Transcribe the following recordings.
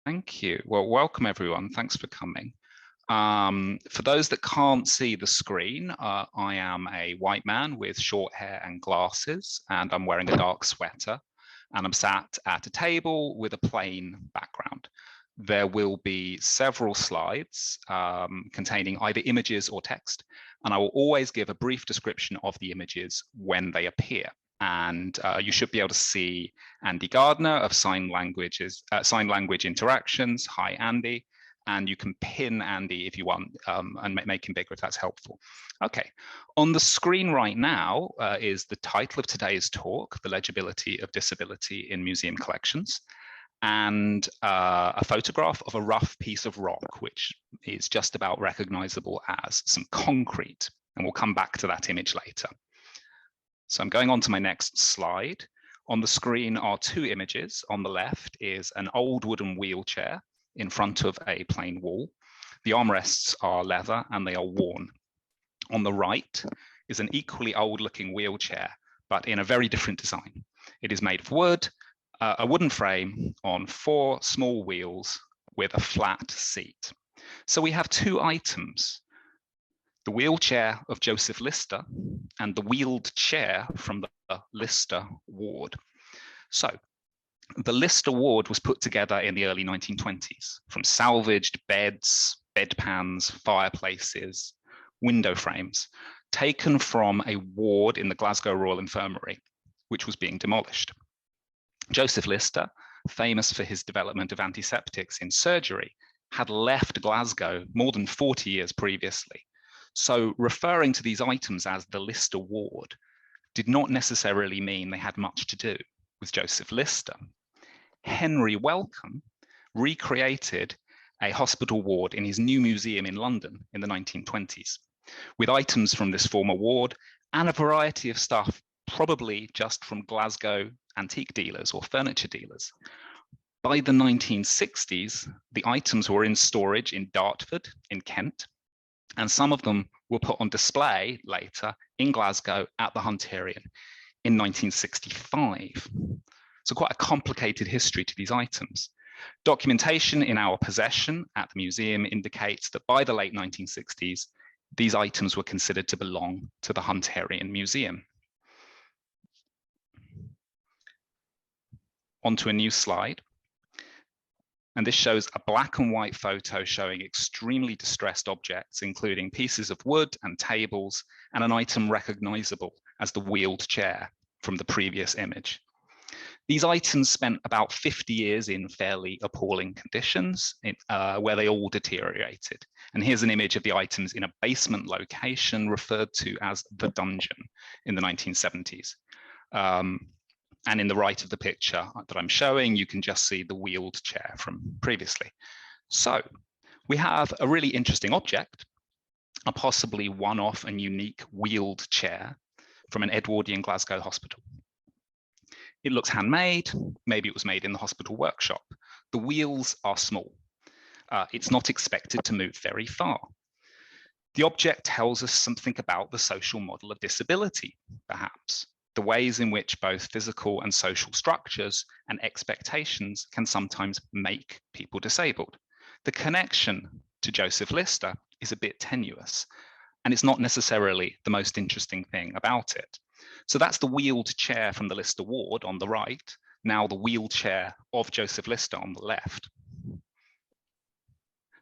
Thank you. Well, welcome everyone. Thanks for coming. For those that can't see the screen, I am a white man with short hair and glasses, and I'm wearing a dark sweater, and I'm sat at a table with a plain background. There will be several slides containing either images or text, and I will always give a brief description of the images when they appear. And you should be able to see Andy Gardner of Sign Language Interactions. Hi, Andy. And you can pin Andy if you want and make him bigger if that's helpful. Okay, on the screen right now is the title of today's talk, The Legibility of Disability in Museum Collections, and a photograph of a rough piece of rock, which is just about recognizable as some concrete. And we'll come back to that image later. So I'm going on to my next slide. On the screen are two images. On the left is an old wooden wheelchair in front of a plain wall. The armrests are leather and they are worn. On the right is an equally old looking wheelchair, but in a very different design. It is made of wood, a wooden frame on 4 small wheels with a flat seat. So we have two items: the wheelchair of Joseph Lister and the wheeled chair from the Lister ward. So the Lister ward was put together in the early 1920s from salvaged beds, bedpans, fireplaces, window frames, taken from a ward in the Glasgow Royal Infirmary, which was being demolished. Joseph Lister, famous for his development of antiseptics in surgery, had left Glasgow more than 40 years previously. So referring to these items as the Lister ward did not necessarily mean they had much to do with Joseph Lister. Henry Wellcome recreated a hospital ward in his new museum in London in the 1920s, with items from this former ward and a variety of stuff, probably just from Glasgow antique dealers or furniture dealers. By the 1960s, the items were in storage in Dartford in Kent, and some of them were put on display later in Glasgow at the Hunterian in 1965. So quite a complicated history to these items. Documentation in our possession at the museum indicates that by the late 1960s, these items were considered to belong to the Hunterian Museum. Onto a new slide. And this shows a black and white photo showing extremely distressed objects, including pieces of wood and tables, and an item recognizable as the wheeled chair from the previous image. These items spent about 50 years in fairly appalling conditions, where they all deteriorated. And here's an image of the items in a basement location referred to as the dungeon in the 1970s. And in the right of the picture that I'm showing, you can just see the wheeled chair from previously. So we have a really interesting object, a possibly one-off and unique wheeled chair from an Edwardian Glasgow hospital. It looks handmade. Maybe it was made in the hospital workshop. The wheels are small. It's not expected to move very far. The object tells us something about the social model of disability, perhaps. The ways in which both physical and social structures and expectations can sometimes make people disabled. The connection to Joseph Lister is a bit tenuous, and it's not necessarily the most interesting thing about it. So that's the wheeled chair from the Lister ward on the right, now the wheelchair of Joseph Lister on the left.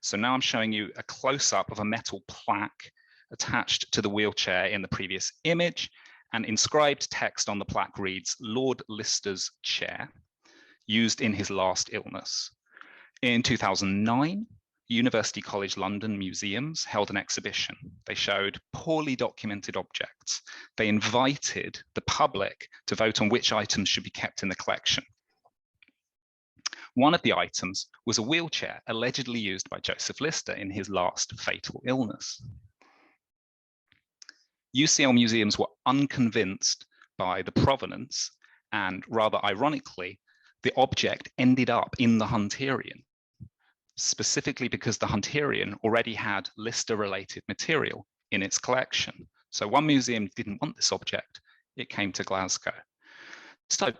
So now I'm showing you a close-up of a metal plaque attached to the wheelchair in the previous image. And inscribed text on the plaque reads, "Lord Lister's chair, used in his last illness." In 2009, University College London museums held an exhibition. They showed poorly documented objects. They invited the public to vote on which items should be kept in the collection. One of the items was a wheelchair allegedly used by Joseph Lister in his last fatal illness. UCL museums were unconvinced by the provenance, and rather ironically, the object ended up in the Hunterian, specifically because the Hunterian already had Lister-related material in its collection. So one museum didn't want this object, it came to Glasgow. So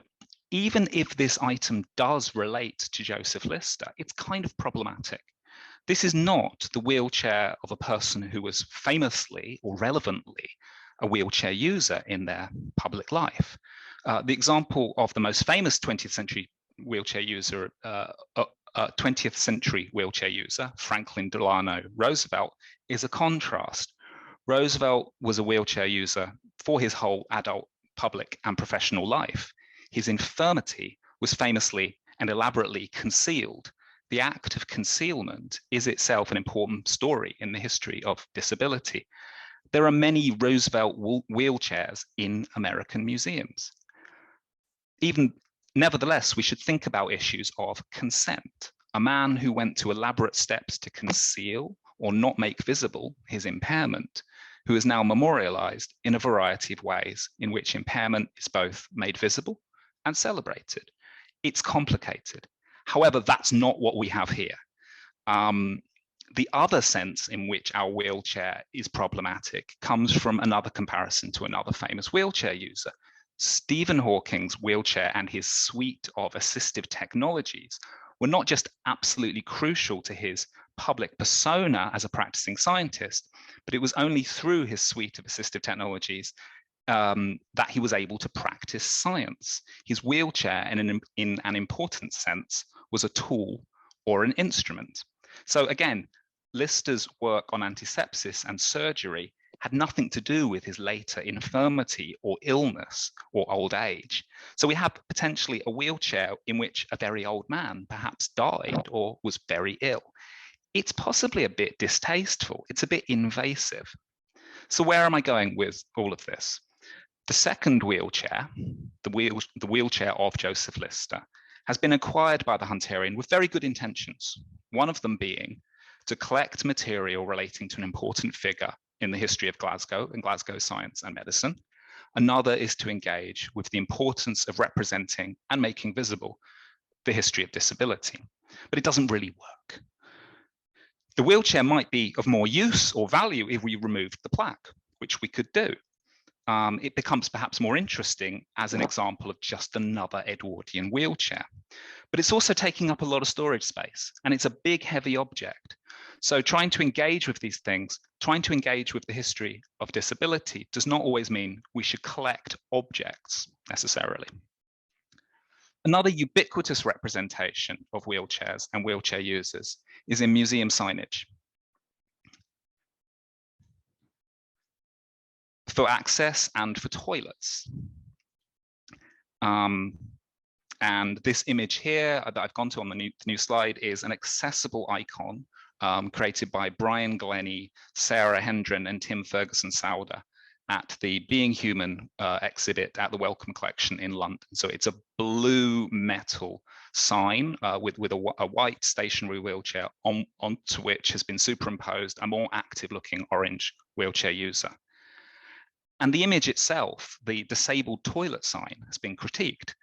even if this item does relate to Joseph Lister, it's kind of problematic. This is not the wheelchair of a person who was famously or relevantly a wheelchair user in their public life. The example of the most famous 20th century wheelchair user, 20th century wheelchair user, Franklin Delano Roosevelt, is a contrast. Roosevelt was a wheelchair user for his whole adult, public, and professional life. His infirmity was famously and elaborately concealed. The act of concealment is itself an important story in the history of disability. There are many Roosevelt wheelchairs in American museums. Nevertheless, we should think about issues of consent. A man who went to elaborate steps to conceal or not make visible his impairment, who is now memorialized in a variety of ways in which impairment is both made visible and celebrated. It's complicated. However, that's not what we have here. The other sense in which our wheelchair is problematic comes from another comparison to another famous wheelchair user. Stephen Hawking's wheelchair and his suite of assistive technologies were not just absolutely crucial to his public persona as a practicing scientist, but it was only through his suite of assistive technologies that he was able to practice science. His wheelchair, in an important sense, was a tool or an instrument. So again, Lister's work on antisepsis and surgery had nothing to do with his later infirmity or illness or old age. So we have potentially a wheelchair in which a very old man perhaps died or was very ill. It's possibly a bit distasteful. It's a bit invasive. So where am I going with all of this? The second wheelchair, the wheelchair of Joseph Lister, has been acquired by the Hunterian with very good intentions. One of them being to collect material relating to an important figure in the history of Glasgow and Glasgow science and medicine. Another is to engage with the importance of representing and making visible the history of disability. But it doesn't really work. The wheelchair might be of more use or value if we removed the plaque, which we could do. It becomes perhaps more interesting as an example of just another Edwardian wheelchair. But it's also taking up a lot of storage space, and it's a big, heavy object. So trying to engage with these things, trying to engage with the history of disability does not always mean we should collect objects necessarily. Another ubiquitous representation of wheelchairs and wheelchair users is in museum signage. For access and for toilets. And this image here that I've gone to on the new slide is an accessible icon created by Brian Glennie, Sarah Hendren, and Tim Ferguson-Sauder at the Being Human exhibit at the Wellcome Collection in London. So it's a blue metal sign with a white stationary wheelchair onto which has been superimposed a more active looking orange wheelchair user. And the image itself, the disabled toilet sign, has been critiqued.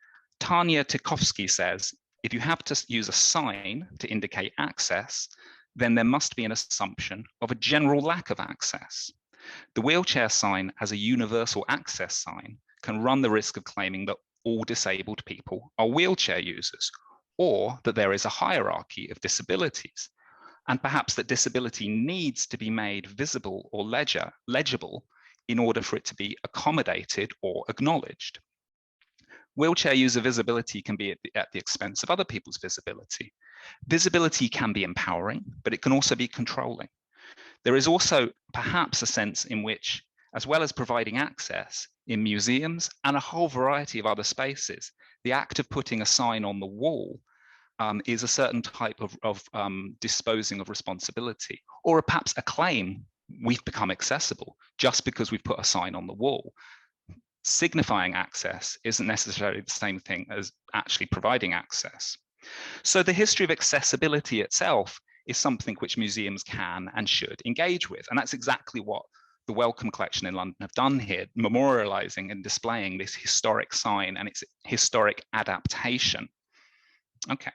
Tanya Tikovsky says, if you have to use a sign to indicate access, then there must be an assumption of a general lack of access. The wheelchair sign as a universal access sign can run the risk of claiming that all disabled people are wheelchair users, or that there is a hierarchy of disabilities, and perhaps that disability needs to be made visible or legible in order for it to be accommodated or acknowledged. Wheelchair user visibility can be at the expense of other people's visibility. Visibility can be empowering, but it can also be controlling. There is also perhaps a sense in which, as well as providing access in museums and a whole variety of other spaces, the act of putting a sign on the wall is a certain type of disposing of responsibility, or perhaps a claim we've become accessible just because we've put a sign on the wall. Signifying access isn't necessarily the same thing as actually providing access. So the history of accessibility itself is something which museums can and should engage with. And that's exactly what the Wellcome Collection in London have done here, memorializing and displaying this historic sign and its historic adaptation. Okay.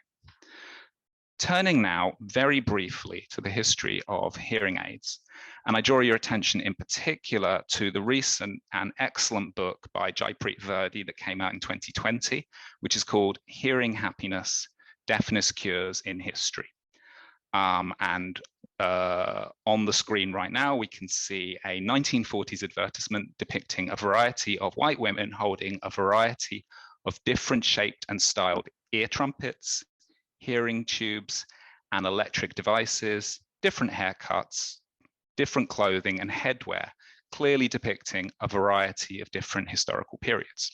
Turning now very briefly to the history of hearing aids. And I draw your attention in particular to the recent and excellent book by Jaipreet Virdi that came out in 2020, which is called Hearing Happiness, Deafness Cures in History. On the screen right now, we can see a 1940s advertisement depicting a variety of white women holding a variety of different shaped and styled ear trumpets, hearing tubes, and electric devices, different haircuts, different clothing and headwear, clearly depicting a variety of different historical periods.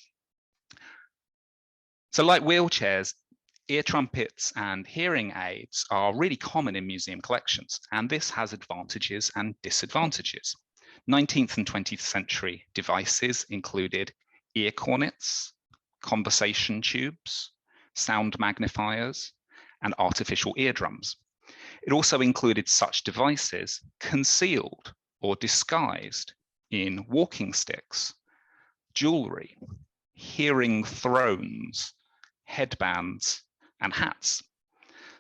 So like wheelchairs, ear trumpets and hearing aids are really common in museum collections, and this has advantages and disadvantages. 19th and 20th century devices included ear cornets, conversation tubes, sound magnifiers, and artificial eardrums. It also included such devices concealed or disguised in walking sticks, jewelry, hearing thrones, headbands, and hats.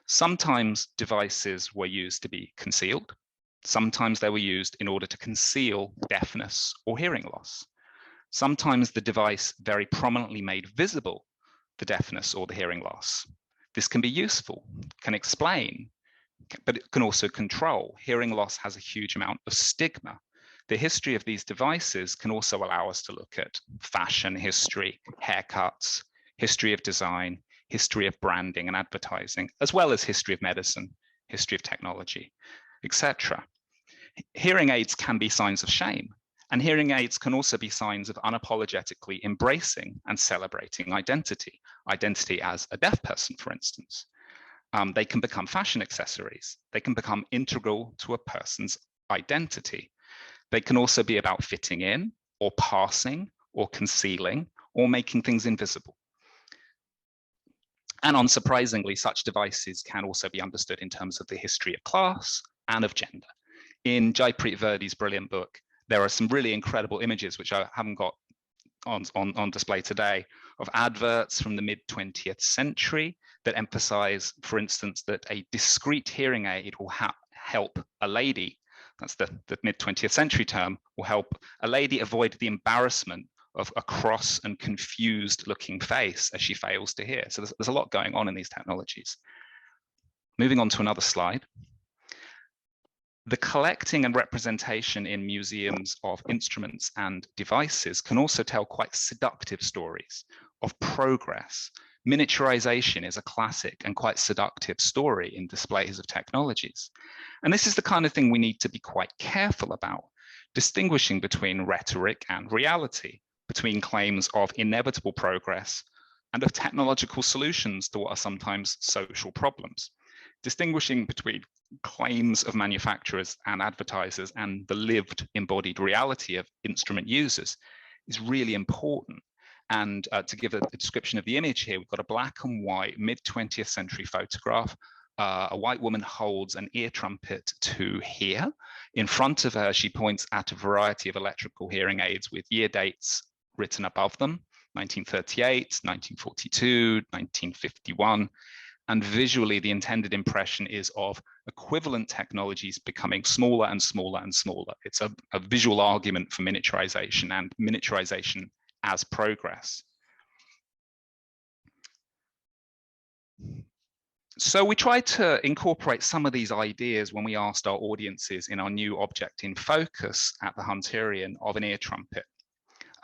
Sometimes devices were used to be concealed. Sometimes they were used in order to conceal deafness or hearing loss. Sometimes the device very prominently made visible the deafness or the hearing loss. This can be useful, can explain, but it can also control. Hearing loss has a huge amount of stigma. The history of these devices can also allow us to look at fashion history, haircuts, history of design, history of branding and advertising, as well as history of medicine, history of technology, etc. Hearing aids can be signs of shame, and hearing aids can also be signs of unapologetically embracing and celebrating identity as a deaf person, for instance. They can become fashion accessories. They can become integral to a person's identity. They can also be about fitting in, or passing, or concealing, or making things invisible. And unsurprisingly, such devices can also be understood in terms of the history of class and of gender. In Jaipreet Virdi's brilliant book, there are some really incredible images, which I haven't got on display today, of adverts from the mid-20th century that emphasize, for instance, that a discrete hearing aid will help a lady, that's the mid-20th century term, will help a lady avoid the embarrassment of a cross and confused looking face as she fails to hear. So there's a lot going on in these technologies. Moving on to another slide. The collecting and representation in museums of instruments and devices can also tell quite seductive stories of progress. Miniaturization is a classic and quite seductive story in displays of technologies. And this is the kind of thing we need to be quite careful about, distinguishing between rhetoric and reality, between claims of inevitable progress and of technological solutions to what are sometimes social problems. Distinguishing between claims of manufacturers and advertisers and the lived embodied reality of instrument users is really important. And to give a description of the image here, we've got a black and white mid-20th century photograph. A white woman holds an ear trumpet to hear. In front of her, she points at a variety of electrical hearing aids with year dates written above them, 1938, 1942, 1951. And visually, the intended impression is of equivalent technologies becoming smaller and smaller and smaller. It's a visual argument for miniaturization and miniaturization as progress. So we tried to incorporate some of these ideas when we asked our audiences in our new object in focus at the Hunterian of an ear trumpet.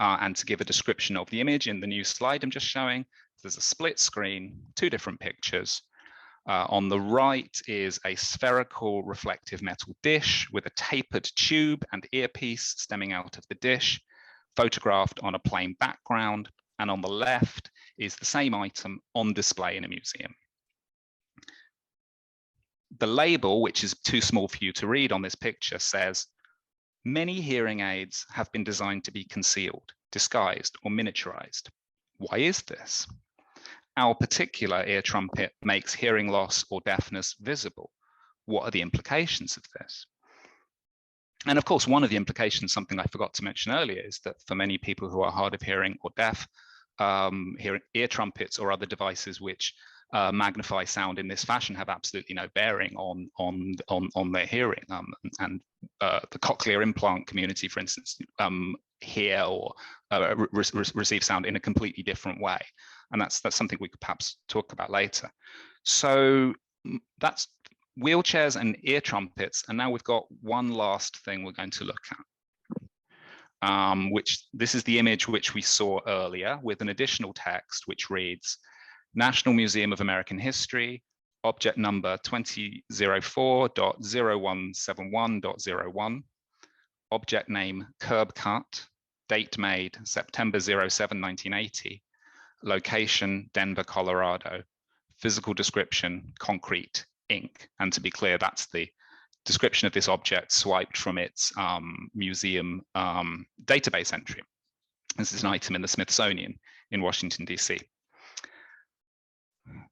And to give a description of the image in the new slide I'm just showing, there's a split screen, two different pictures. On the right is a spherical reflective metal dish with a tapered tube and earpiece stemming out of the dish, photographed on a plain background. And on the left is the same item on display in a museum. The label, which is too small for you to read on this picture, says, "Many hearing aids have been designed to be concealed, disguised, or miniaturized. Why is this? Our particular ear trumpet makes hearing loss or deafness visible. What are the implications of this?" And of course, one of the implications, something I forgot to mention earlier, is that for many people who are hard of hearing or deaf, ear trumpets or other devices which magnify sound in this fashion have absolutely no bearing on their hearing. And the cochlear implant community, for instance, hear or receive sound in a completely different way. And that's something we could perhaps talk about later. So that's wheelchairs and ear trumpets. And now we've got one last thing we're going to look at, which this is the image which we saw earlier with an additional text which reads, National Museum of American History, object number 2004.0171.01, object name curb cut, date made September 07, 1980, location Denver, Colorado, physical description concrete ink. And to be clear, that's the description of this object swiped from its museum database entry. This is an item in the Smithsonian in Washington, DC.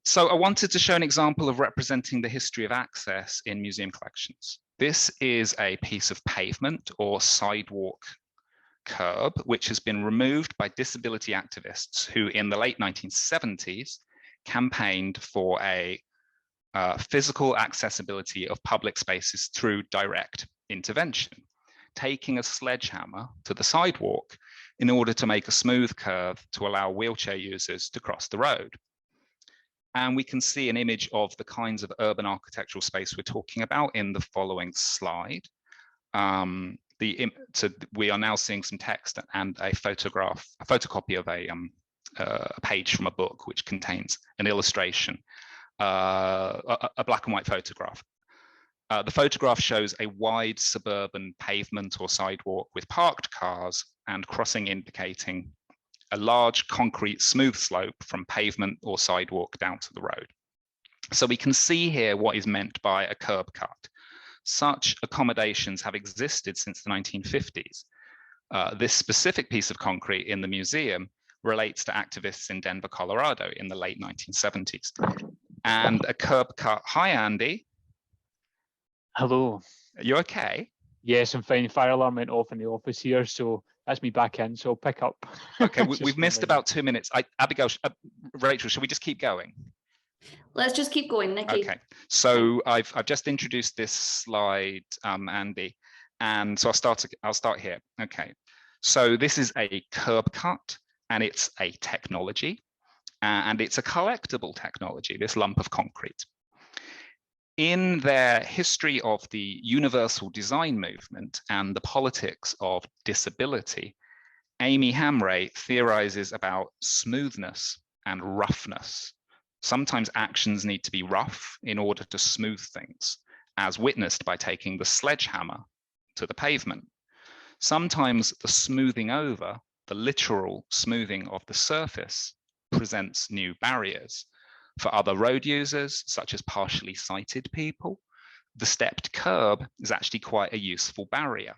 So I wanted to show an example of representing the history of access in museum collections. This is a piece of pavement or sidewalk curb, which has been removed by disability activists who in the late 1970s campaigned for a physical accessibility of public spaces through direct intervention, taking a sledgehammer to the sidewalk in order to make a smooth curve to allow wheelchair users to cross the road. And we can see an image of the kinds of urban architectural space we're talking about in the following slide. We are now seeing some text and a photocopy of a page from a book which contains an illustration, a black and white photograph. The photograph shows a wide suburban pavement or sidewalk with parked cars and crossing indicating a large concrete smooth slope from pavement or sidewalk down to the road. So we can see here what is meant by a curb cut. Such accommodations have existed since the 1950s. This specific piece of concrete in the museum relates to activists in Denver, Colorado in the late 1970s. And a curb cut, hi Andy. Hello. Are you okay? Yes, I'm fine. Fire alarm went off in the office here, so that's me back in, so I'll pick up. Okay, we've missed about 2 minutes. Abigail, Rachel, shall we just keep going? Let's just keep going, Nicky. Okay, so I've just introduced this slide, Andy, and so I'll start here. Okay, so this is a curb cut, and it's a technology, and it's a collectible technology, this lump of concrete. In their history of the universal design movement and the politics of disability, Amy Hamray theorizes about smoothness and roughness. Sometimes actions need to be rough in order to smooth things, as witnessed by taking the sledgehammer to the pavement. Sometimes the smoothing over, the literal smoothing of the surface, presents new barriers. For other road users, such as partially sighted people, the stepped curb is actually quite a useful barrier,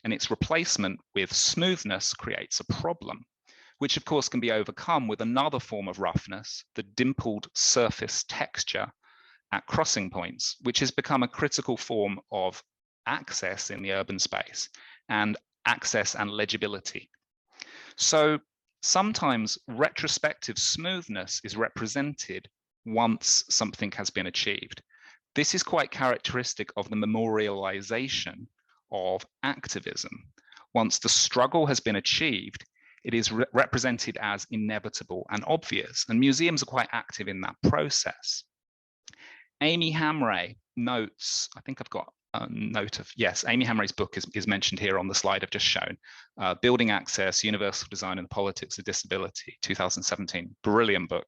and its replacement with smoothness creates a problem, which of course can be overcome with another form of roughness, the dimpled surface texture at crossing points, which has become a critical form of access in the urban space, and access and legibility. So sometimes retrospective smoothness is represented once something has been achieved. This is quite characteristic of the memorialization of activism. Once the struggle has been achieved, it is represented as inevitable and obvious, and museums are quite active in that process. Amy Hamray notes, I think I've got a note of, yes, Amy Hamray's book is mentioned here on the slide I've just shown, Building Access, Universal Design and the Politics of Disability, 2017, brilliant book.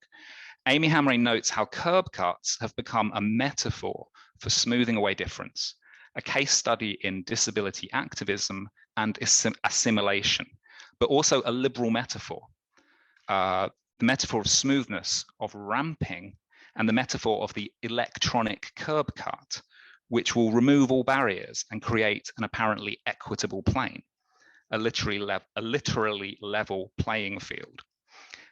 Amy Hamray notes how curb cuts have become a metaphor for smoothing away difference, a case study in disability activism and assimilation, but also a liberal metaphor, the metaphor of smoothness, of ramping, and the metaphor of the electronic curb cut, which will remove all barriers and create an apparently equitable plane, a literally level playing field.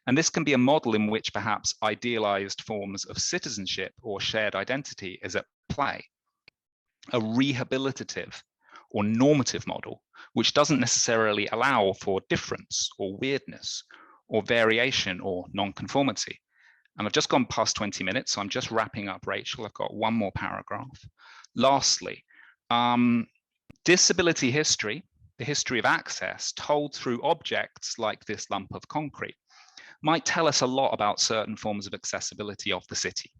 And this can be a model in which perhaps idealized forms of citizenship or shared identity is at play. A rehabilitative or normative model, which doesn't necessarily allow for difference or weirdness or variation or nonconformity, And I've just gone past 20 minutes, so I'm just wrapping up, Rachel. I've got one more paragraph. Lastly, disability history, the history of access told through objects like this lump of concrete, might tell us a lot about certain forms of accessibility of the city.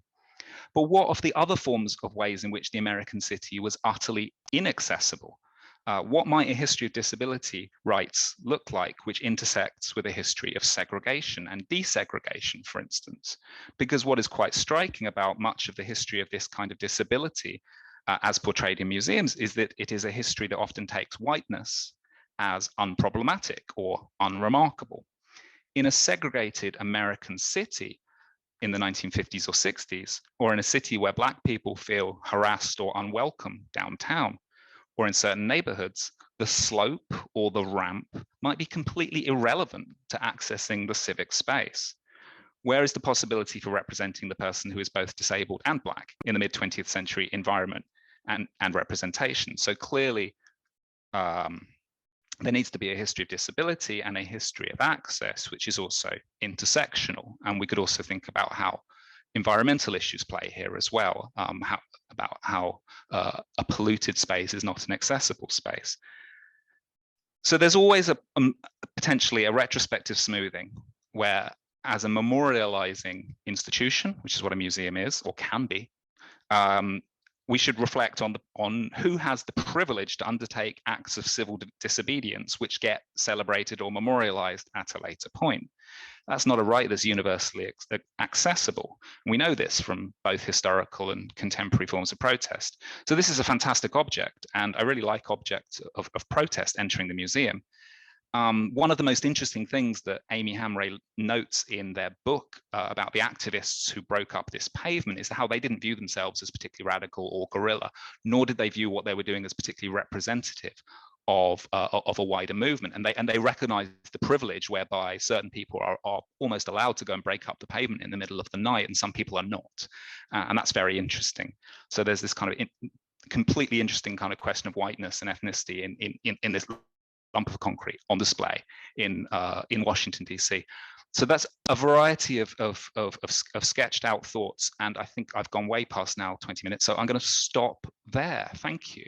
But what of the other forms of ways in which the American city was utterly inaccessible? What might a history of disability rights look like, which intersects with a history of segregation and desegregation, for instance? Because what is quite striking about much of the history of this kind of disability, as portrayed in museums, is that it is a history that often takes whiteness as unproblematic or unremarkable. In a segregated American city in the 1950s or 60s, or in a city where Black people feel harassed or unwelcome downtown, or in certain neighborhoods, the slope or the ramp might be completely irrelevant to accessing the civic space. Where is the possibility for representing the person who is both disabled and Black in the mid-20th century environment and representation? So clearly, there needs to be a history of disability and a history of access, which is also intersectional. And we could also think about how environmental issues play here as well, about how a polluted space is not an accessible space. So there's always potentially a retrospective smoothing where, as a memorializing institution, which is what a museum is or can be, we should reflect on who has the privilege to undertake acts of civil disobedience which get celebrated or memorialized at a later point. That's not a right that's universally accessible. We know this from both historical and contemporary forms of protest. So this is a fantastic object, and I really like objects of protest entering the museum. One of the most interesting things that Amy Hamray notes in their book about the activists who broke up this pavement is how they didn't view themselves as particularly radical or guerrilla, nor did they view what they were doing as particularly representative of a wider movement. And they recognized the privilege whereby certain people are almost allowed to go and break up the pavement in the middle of the night, and some people are not. And that's very interesting. So there's this kind of completely interesting kind of question of whiteness and ethnicity in this lump of concrete on display in Washington, DC. So that's a variety of sketched out thoughts, and I think I've gone way past now 20 minutes, so I'm going to stop there. Thank you.